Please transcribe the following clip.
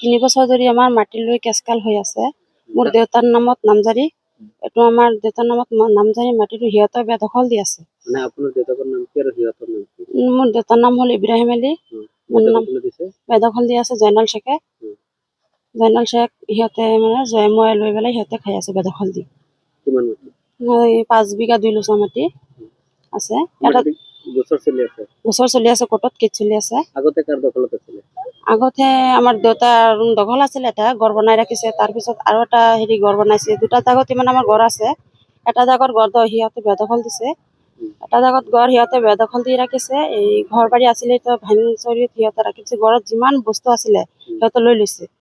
তিনি বছৰ ধৰি আমাৰ মাটি লৈ কেচকাল হৈ আছে। মোৰ দেউতাৰ নামত নামজাৰি, এইটো আমাৰ দেউতাৰ নামত নামজাৰি মাটিটো সিহঁতে বেদখল দি আছে। মোৰ দেউতাৰ নাম হ'ল ইব্ৰাহিম আলী, মোৰ নাম বেদখল দি আছে জয়নাল শেখে। জয়নাল শেখ সিহঁতে মানে জয়ময় লৈ পেলাই সিহঁতে খাই আছে বেদখল দি। 5 বিঘা 2 লোচা মাটি আছে। এটা গোচৰ চলি আছে, কোৰ্টত কেছ চলি আছে। আগতে আমাৰ দেউতাৰ দখল আছিল, এটা ঘৰ বনাই ৰাখিছে। তাৰপিছত আৰু এটা ঘৰ বনাইছে। দুটা জাগত ইমান আমাৰ ঘৰ আছে। এটা জাগত ঘৰ সিহঁতে বেদখল দিছে, এটা জাগত ঘৰ সিহঁতে বেদখল দি ৰাখিছে। এই ঘৰ বাৰী আছিলে তো ভাঙি চুৰি সিহঁতে ৰাখিছে। ঘৰত যিমান বস্তু আছিলে সিহঁতে লৈ লৈছে।